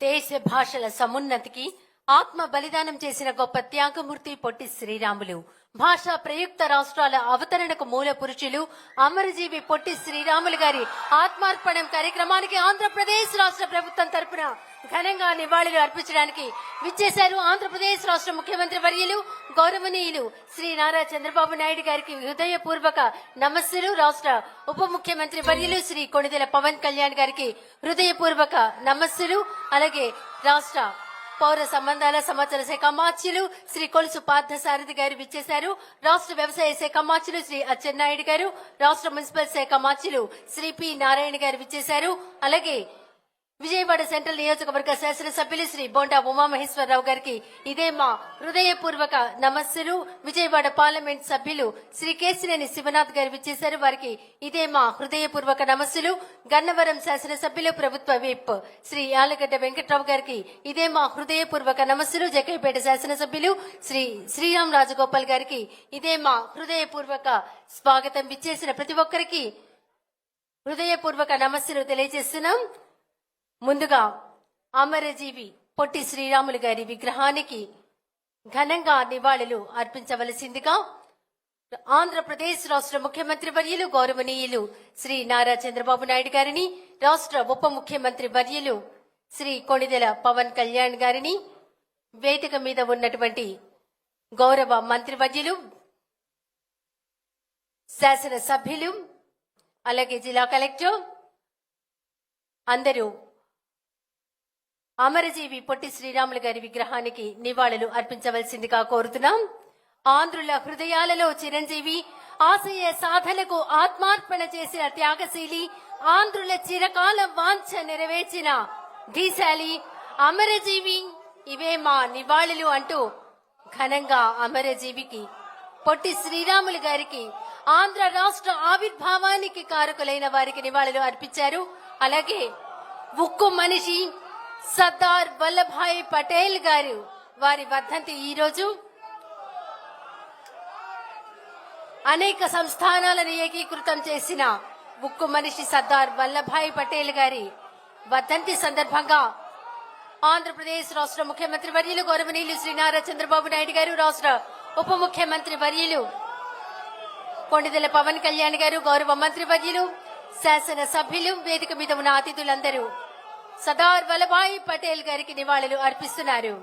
దేశ భాషల సమున్నతికి ఆత్మ బలిదానం చేసిన గొప్ప త్యాగమూర్తి పొట్టి శ్రీరాములు. భాషా ప్రయుక్త రాష్ట్రాల అవతరణకు మూల పురుషులు అమరజీవి పొట్టి శ్రీరాములు గారి ఆత్మార్పణం కార్యక్రమానికి ఆంధ్రప్రదేశ్ రాష్ట్ర ప్రభుత్వం తరపున ఘనంగా నివాళులు అర్పించడానికి విచ్చేశారు ఆంధ్రప్రదేశ్ రాష్ట్ర ముఖ్యమంత్రి వర్యులు గౌరవనీయులు శ్రీ నారా చంద్రబాబు నాయుడు గారికి హృదయపూర్వక నమస్సులు. రాష్ట్ర ఉప ముఖ్యమంత్రి వర్యులు శ్రీ కొణిదెల పవన్ కళ్యాణ్ గారికి హృదయపూర్వక నమస్సులు. అలాగే రాష్ట్ర పౌర సంబంధాల సమాచార శాఖ మార్చులు శ్రీ కొలుసు పార్థసారథి గారు విచ్చేశారు. రాష్ట్ర వ్యవసాయ శాఖ మార్చులు శ్రీ అచ్చెన్నాయుడు గారు, రాష్ట్ర మున్సిపల్ శాఖ మార్చులు శ్రీ పి నారాయణ గారు విచ్చేశారు. అలాగే విజయవాడ సెంట్రల్ నియోజకవర్గ శాసనసభ్యులు శ్రీ బోండా ఉమామహేశ్వరరావు గారికి ఇదే మా హృదయపూర్వక నమస్సులు. విజయవాడ పార్లమెంట్ సభ్యులు శ్రీ కేసినేని శివనాథ్ గారు విచ్చేశారు. వారికి ఇదే మా హృదయపూర్వక నమస్సులు. గన్నవరం శాసనసభ్యులు ప్రభుత్వ విప్ శ్రీ యాలగడ్డ వెంకట్రావు గారికి ఇదే మా హృదయపూర్వక నమస్సులు. జగ్గైపేట శాసనసభ్యులు శ్రీ శ్రీరామ్ రాజగోపాల్ గారికి ఇదే మా హృదయపూర్వక స్వాగతం. విచ్చేసిన ప్రతి ఒక్కరికి హృదయపూర్వక నమస్సులు తెలియజేస్తున్నాం. ముందుగా అమరజీవి పొట్టి శ్రీరాములు గారి విగ్రహానికి ఘనంగా నివాళులు అర్పించవలసిందిగా ఆంధ్రప్రదేశ్ రాష్ట్ర ముఖ్యమంత్రి వర్యులు గౌరవనీయులు శ్రీ నారా చంద్రబాబు నాయుడు గారిని, రాష్ట్ర ఉప ముఖ్యమంత్రి వర్యులు శ్రీ కొణిదెల పవన్ కళ్యాణ్ గారిని, వేదిక మీద ఉన్నటువంటి గౌరవ మంత్రివర్యులు, శాసనసభ్యులు, అలాగే జిల్లా కలెక్టర్ అందరూ అమరజీవి పొట్టి శ్రీరాములు గారి విగ్రహానికి నివాళులు అర్పించవలసిందిగా కోరుతున్నాం. ఆంధ్రుల హృదయాలలో చిరంజీవి, ఆశయ సాధనకు ఆత్మార్పణ చేసిన త్యాగశీలి, ఆంధ్రుల చిరకాల వాంఛ నెరవేర్చిన ధీశాలి అమరజీవి, ఇవే మా నివాళులు అంటూ ఘనంగా అమరజీవికి పొట్టి శ్రీరాములు గారికి ఆంధ్ర రాష్ట్ర ఆవిర్భావానికి కారకులైన వారికి నివాళులు అర్పించారు. అలాగే ఉక్కు మనిషి సర్దార్ వల్లభాయ్ పటేల్ గారు వారి వర్ధంతి ఈరోజు. అనేక సంస్థానాలను ఏకీకృతం చేసిన ఉక్కు మనిషి సర్దార్ వల్లభాయ్ పటేల్ గారి వర్ధంతి సందర్భంగా ఆంధ్రప్రదేశ్ రాష్ట్ర ముఖ్యమంత్రి వర్యులు గౌరవనీయులు శ్రీ నారా చంద్రబాబు నాయుడు గారు, రాష్ట్ర ఉప ముఖ్యమంత్రి వర్యులు కొణిదెల పవన్ కళ్యాణ్ గారు, గౌరవ మంత్రి వర్యులు, శాసన సభ్యులు, వేదిక మీద ఉన్న అతిథులందరూ సర్దార్ వల్లభాయ్ పటేల్ గారికి నివాళులు అర్పిస్తున్నారు.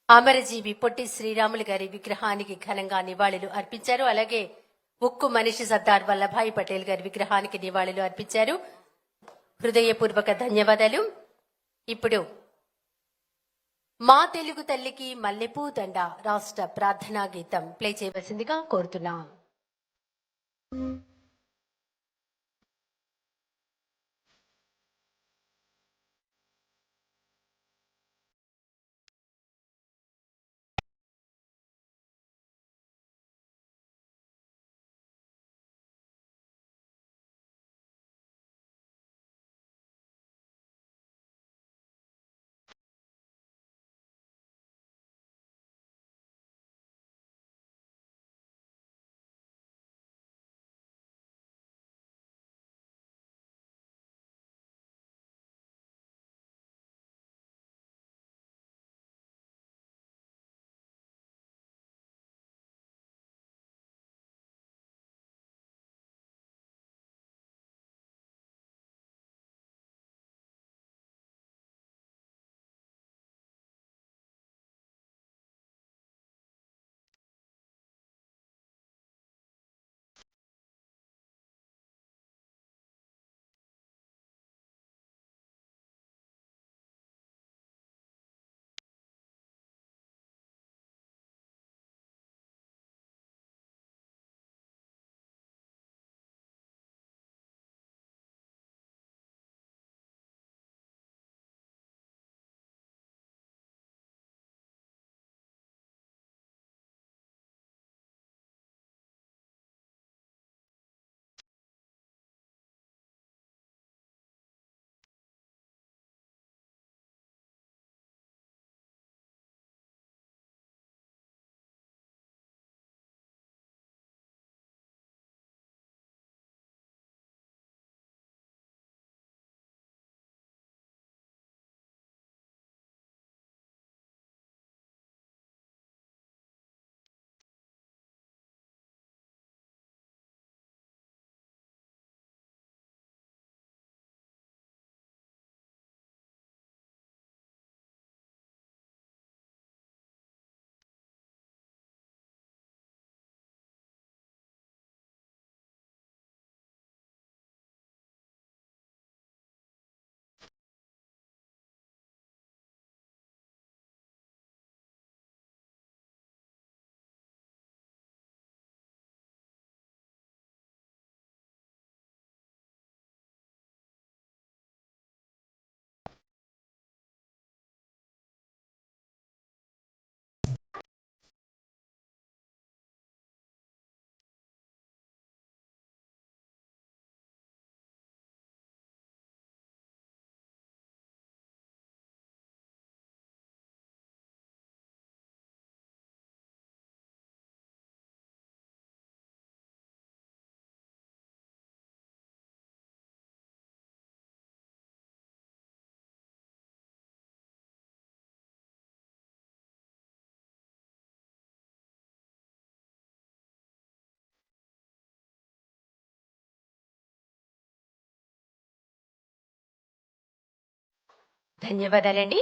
అమరజీవి పొట్టి శ్రీరాములు గారి విగ్రహానికి ఘనంగా నివాళులు అర్పించారు. అలాగే ఉక్కు మనిషి సర్దార్ వల్లభాయ్ పటేల్ గారి విగ్రహానికి నివాళులు అర్పించారు. హృదయపూర్వక ధన్యవాదాలు. ఇప్పుడు మా తెలుగు తల్లికి మల్లెపూ దండ రాష్ట్ర ప్రార్థనా గీతం ప్లే చేయవలసిందిగా కోరుతున్నాం. ధన్యవాదాలండి.